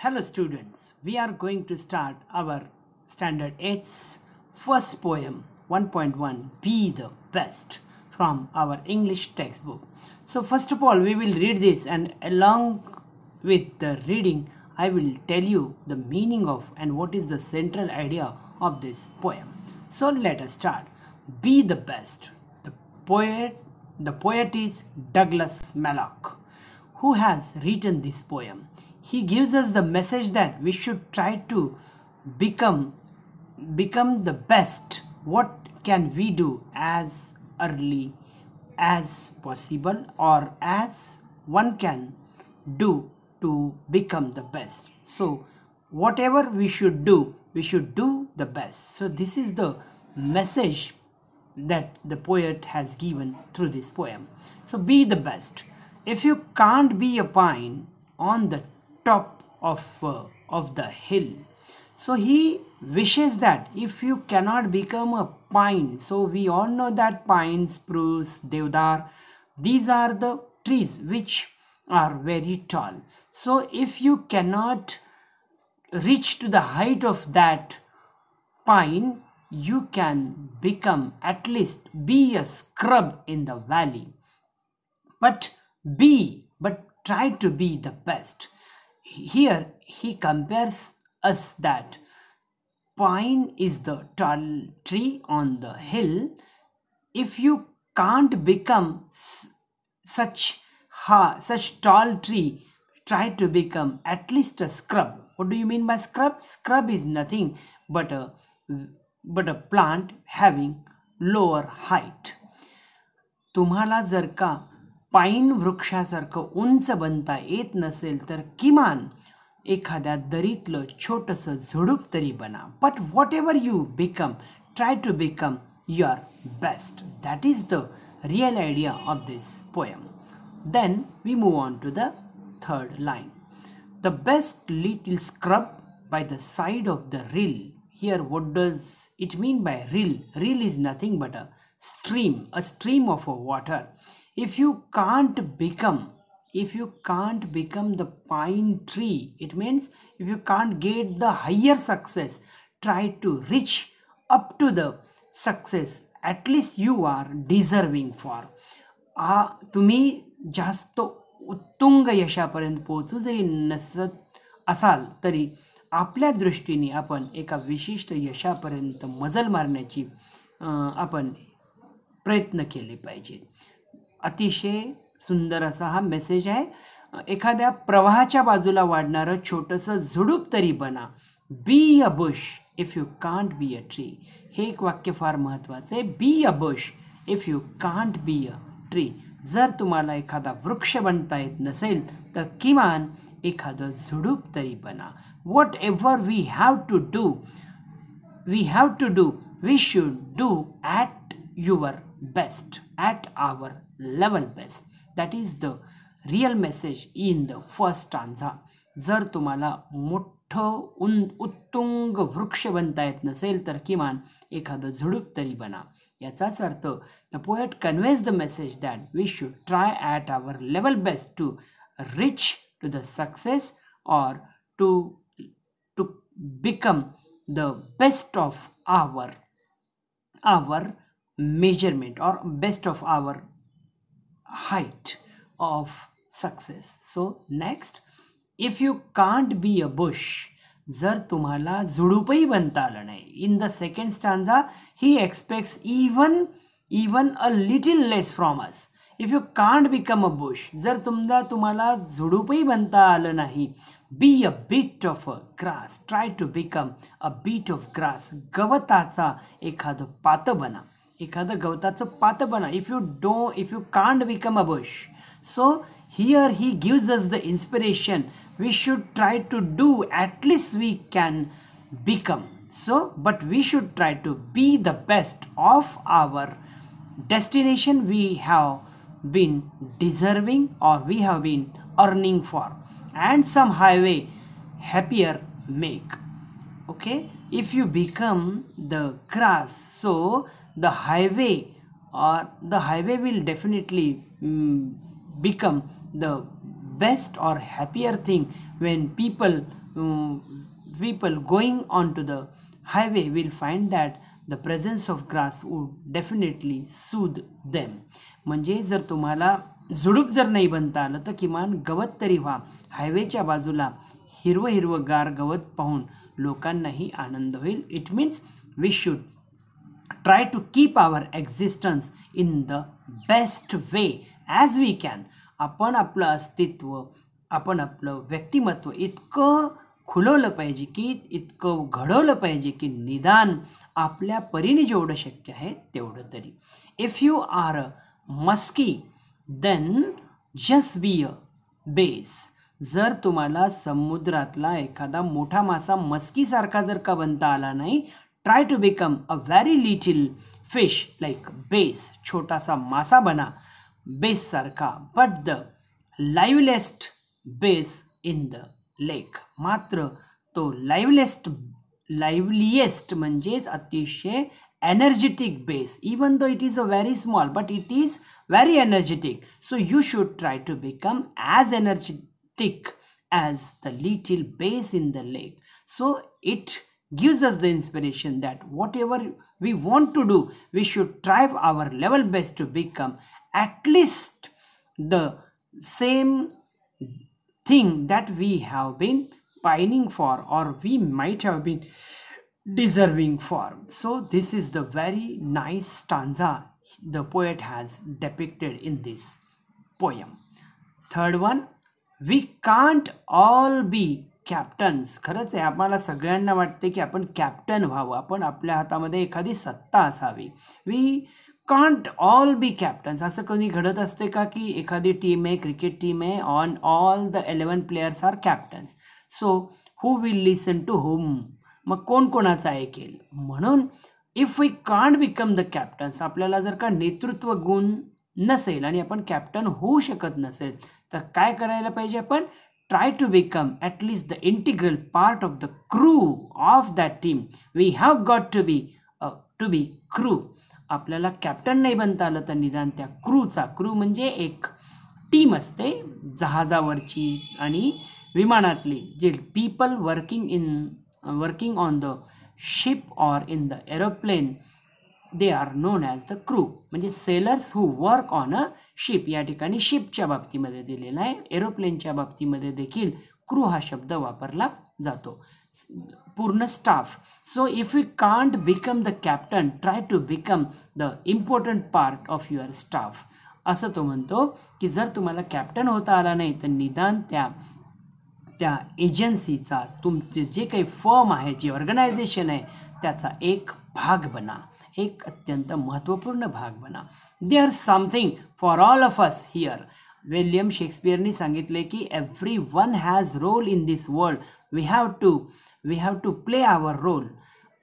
Hello students, we are going to start our standard 8's first poem 1.1 Be the Best from our English textbook. So first of all we will read this, and along with the reading I will tell you the meaning of and what is the central idea of this poem. So let us start. Be the best. The poet is Douglas Malloch, who has written this poem. He gives us the message that we should try to become the best. What can we do as early as possible, or as one can do to become the best? So whatever we should do the best. So this is the message that the poet has given through this poem. So be the best. If you can't be a pine on the top of the hill, so he wishes that if you cannot become a pine, so we all know that pine, spruce, deodar, these are the trees which are very tall. So if you cannot reach to the height of that pine, you can become, at least be a scrub in the valley, but try to be the best. Here he compares us that pine is the tall tree on the hill. If you can't become such tall tree, try to become at least a scrub. What do you mean by scrub? Scrub is nothing but a plant having lower height. तुम्हाला जर का pine वृक्षासारखं उंच बनता येत नसेल तर किमान एखाद्या दरीतलं छोटंसं झुडूप तरी बना. But whatever you become, try to become your best. That is the real idea of this poem. Then we move on to the third line. The best little scrub by the side of the rill. Here what does it mean by rill? Rill is nothing but a stream of water. If you can't become the pine tree, it means if you can't get the higher success, try to reach up to the success at least you are deserving for. तुम्ही जास्त उत्तुंग यशापर्यंत पोहोचू जरी नसत असाल तरी आपल्या दृष्टीने आपण एका विशिष्ट यशापर्यंत मजल मारण्याची आपण प्रयत्न केले पाहिजे. अतिशय सुंदर असा हा मेसेज आहे. एखाद्या प्रवाहाच्या बाजूला वाढणारं छोटंसं झुडूप तरी बना. Be a bush if you can't be a tree. हे एक वाक्य फार महत्त्वाचं आहे. Be a bush if you can't be a tree. जर तुम्हाला एखादा वृक्ष बनता येत नसेल तर किमान एखादं झुडूप तरी बना. Whatever we have to do we should do at your best, at our level best. That is the real message in the first stanza. जर तुम्हाला मोठं उत्तुंग वृक्ष बनता येत नसेल तर किमान एखादं झुडूप तरी बना. याचाच अर्थ the poet conveys the message that we should try at our level best to reach to the success, or to become the best of our measurement, or best of our height of success. So next, if you can't be a bush, जर तुम्हाला झुडूपही बनता आलं नाही. In the second stanza he expects even a little less from us. If you can't become a bush, जर तुम्हाला झुडूपही बनता आलं नाही, be a bit of a grass. Try to become a bit of grass. गवताचा एखादं पातं बना. एखादं गवताचं पातं बना. If you can't become a bush. So here he gives us the inspiration. We should try to do at least we can become. So but we should try to be the best of our destination we have been deserving, or we have been earning for, and some highway happier make. Okay, if you become the grass, so the highway will definitely become the best or happier thing when people people going onto the highway will find that the presence of grass would definitely soothe them. म्हणजे जर तुम्हाला झुडूप जर नाही बनता आलं तर किमान गवत तरी व्हा. हायवेच्या बाजूला हिरवं हिरवंगार गवत पाहून लोकांनाही आनंद होईल. It means we should try to keep our existence in the best way as we can. आपण आपलं अस्तित्व, आपण आपलं व्यक्तिमत्व इतकं खुलवलं पाहिजे की, इतकं घडवलं पाहिजे की निदान आपल्या परीने जेवढं शक्य आहे तेवढं तरी. If you are a musky then just be a bass. जर तुम्हाला समुद्रातला एखादा मोठा मासा मस्कीसारखा जर का बनता आला नाही, try to become a very little fish like bass. छोटा सा मासा बना बेस सारखा, but the liveliest bass in the lake. मात्र तो liveliest म्हणजेच अतिशय energetic bass, even though it is a very small, but it is very energetic. So you should try to become as energetic as the little bass in the lake. So it gives us the inspiration that whatever we want to do, we should try our level best to become at least the same thing that we have been pining for, or we might have been deserving for. So this is the very nice stanza the poet has depicted in this poem. Third one, we can't all be captains. खरंच आहे, आम्हाला सगळ्यांना वाटते की आपण captain व्हावं, आपण आपल्या हातामध्ये एखादी सत्ता असावी. We can't all be captains. असं कधी घडत असते का की एखादी टीम आहे, क्रिकेट टीम आहे, on all the 11 players are captains. So who will listen to whom? मग कोण कोणाचं ऐकेल? म्हणून if we can't become the captains, आपल्याला जर का नेतृत्व गुण नसेल आणि आपण कॅप्टन होऊ शकत नसेल तर काय करायला पाहिजे? आपण try to become at least the integral part of the crew of that team. We have got to be crew. आपल्याला कॅप्टन नाही बनता आलं तर निदान त्या क्रू म्हणजे एक टीम असते जहाजावरची आणि विमानातली, जे people working on the ship or in the aeroplane, they are known as the crew. म्हणजे sailors who work on a ship. या ठिकाणी शिपच्या बाबतीमध्ये दिलेला आहे. एरोप्लेनच्या बाबतीमध्ये देखील क्रू हा शब्द वापरला जातो, पूर्ण staff. So if you can't become the captain, try to become the important part of your staff. असं तो म्हणतो की जर तुम्हाला कॅप्टन होता आला नाही तर निदान त्या एजन्सीचा, तुमचे जे काही फर्म आहे, जे ऑर्गनायझेशन आहे, त्याचा एक भाग बना, एक अत्यंत महत्त्वपूर्ण भाग बना. There something for all of us here. William शेक्सपियरनी सांगितले की every one has role in this world. We have to play our role.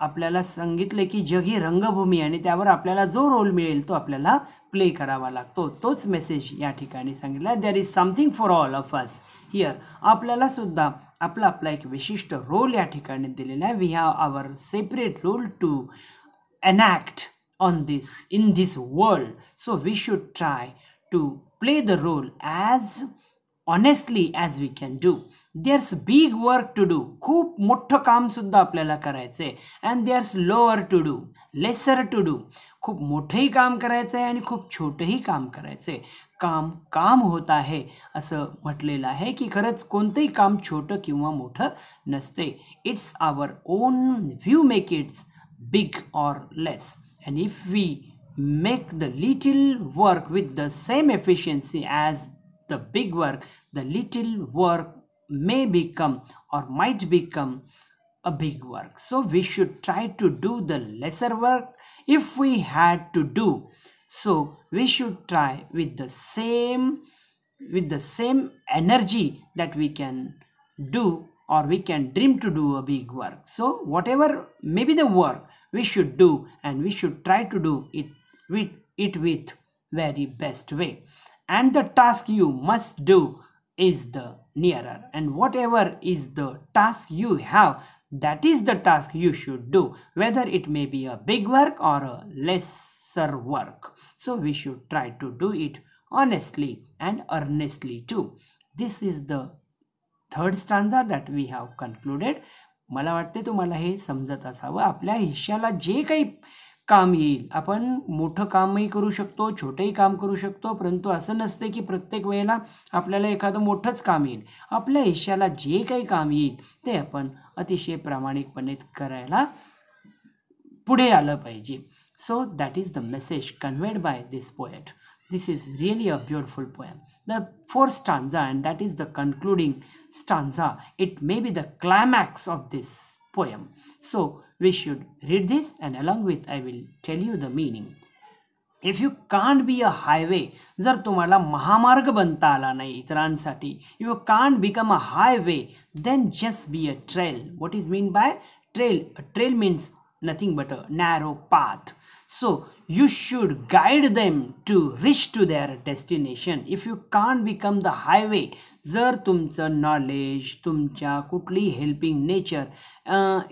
आपल्याला सांगितले की जग ही रंगभूमी आणि त्यावर आपल्याला जो रोल मिळेल तो आपल्याला प्ले करावा लागतो. तोच मेसेज या ठिकाणी सांगितला. There is something for all of us here. आपल्याला सुद्धा आपला एक विशिष्ट रोल या ठिकाणी दिलेला आहे. We have our separate role to enact in this world. So we should try to play the role as honestly as we can do. There's big work to do. खूप मोठं काम सुद्धा आपल्याला करायचं आहे. And there's lower to do, lesser to do. खूप मोठंही काम करायचं आहे आणि खूप छोटंही काम करायचं आहे. काम होत आहे असं म्हटलेलं आहे की खरंच कोणतंही काम छोटं किंवा मोठं नसते. It's our own view make it's big or less, and if we make the little work with the same efficiency as the big work, the little work may become or might become a big work. So we should try to do the lesser work if we had to do. So we should try with the same energy that we can do, or we can dream to do a big work. So whatever may be the work, we should do, and we should try to do it with very best way. And the task you must do is the nearer, and whatever is the task you have, that is the task you should do, whether it may be a big work or a lesser work. So we should try to do it honestly and earnestly too. This is the third stanza that we have concluded. मला वाटते तुम्हाला हे समजत असावं. आपल्या हिश्श्याला जे काही काम येईल, आपण मोठं कामही करू शकतो, छोटेही काम करू शकतो, परंतु असं नसते की प्रत्येक वेळेला आपल्याला एखादं मोठंच काम येईल. आपल्या हिश्श्याला जे काही काम येईल ते आपण अतिशय प्रामाणिकपणे करायला पुढे आलं पाहिजे. So that is the message conveyed by this poet. This is really a beautiful poem. The fourth stanza, and that is the concluding stanza, it may be the climax of this poem. So we should read this, and along with I will tell you the meaning. If you can't be a highway, जर तुम्हाला महामार्ग बनता आला नाही इतरांसाठी, you can't become a highway, then just be a trail. What is mean by trail? A trail means nothing but a narrow path. So you should guide them to reach to their destination. If you can't become the highway, जर तुमचं knowledge, तुमच्या कुठली helping nature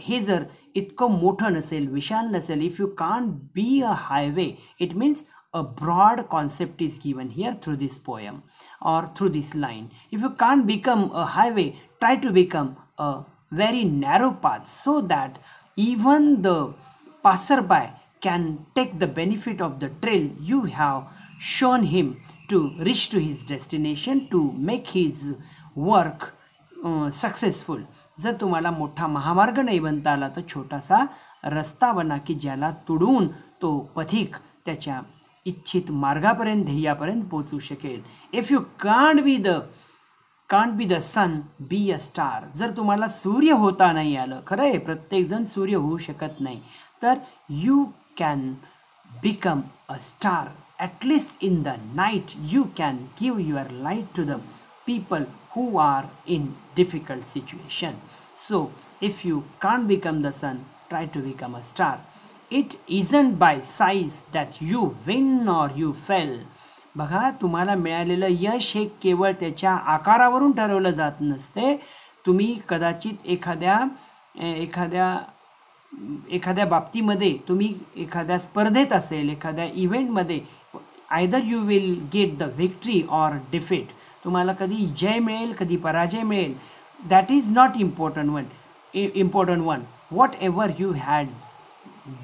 हे जर इतकं मोठं नसेल, विशाल नसेल, if you can't be a highway, it means a broad concept is given here through this poem or through this line. If you can't become a highway, try to become a very narrow path so that even the passerby can take the benefit of the trail you have shown him to reach to his destination, to make his work successful. जर तुम्हाला मोठा महामार्ग नाही बनता आला तर छोटासा रस्ता बना की ज्याला तुडून तो पथिक त्याच्या इच्छित मार्गापर्यंत, ध्येयापर्यंत पोहोचू शकेल. If you can't be the sun, be a star. जर तुम्हाला सूर्य होता नाही आलं, खरं आहे प्रत्येकजण सूर्य होऊ शकत नाही, तर you can become a star. At least in the night you can give your light to the people who are in difficult situation. So if you can't become the sun, try to become a star. It isn't by size that you win or you fail. बघा, तुम्हाला मिळालेलं यश हे केवळ त्याच्या आकारावरून ठरवलं जात नसते. तुम्ही कदाचित एखाद्या बाबतीमध्ये तुम्ही एखाद्या स्पर्धेत असेल, एखाद्या इव्हेंटमध्ये, either you will get the victory or defeat. तुम्हाला कधी जय मिळेल, कधी पराजय मिळेल. That is not important one. Whatever you had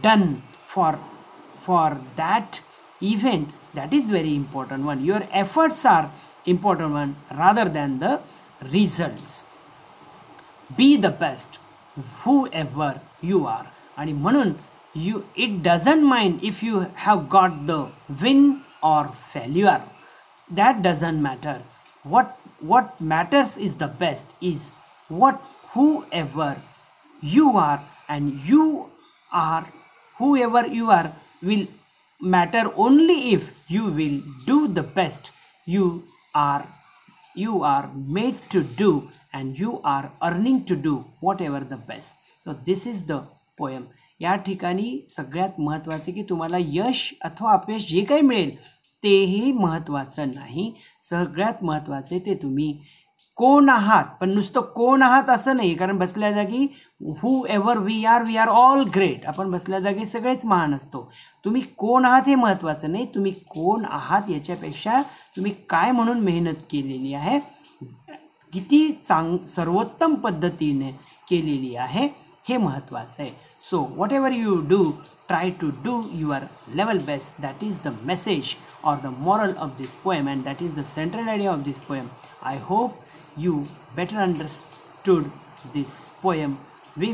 done for that event, that is very important one. Your efforts are important one rather than the results. Be the best whoever you are. आणि म्हणून it doesn't mind if you have got the win or failure. That doesn't matter. What matters is the best is whoever you are, and whoever you are will matter only if you will do the best you are made to do, and you are earning to do whatever the best. So this is the poem. या ठिकाणी सगळ्यात महत्त्वाचे की तुम्हाला यश अथवा अपयश जे काही मिळेल तेही महत्त्वाचं नाही. सगळ्यात महत्त्वाचे ते तुम्ही कोण आहात. पण नुसतं कोण आहात असं नाही, कारण बसल्या जागी whoever we are all great. आपण बसल्या जागी सगळेच महान असतो. तुम्ही कोण आहात हे महत्त्वाचं नाही, तुम्ही कोण आहात याच्यापेक्षा तुम्ही काय म्हणून मेहनत केलेली आहे, किती सर्वोत्तम पद्धतीने केलेली आहे हे महत्त्वाचं आहे. So what ever you do, try to do your level best. That is the message or the moral of this poem, and that is the central idea of this poem. I hope you better understood this poem. We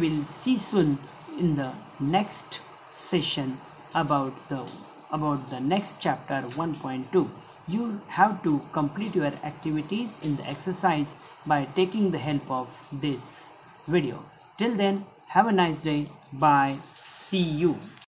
will see soon in the next session about the next chapter 1.2. You have to complete your activities in the exercise by taking the help of this video. Till then, have a nice day. Bye. See you.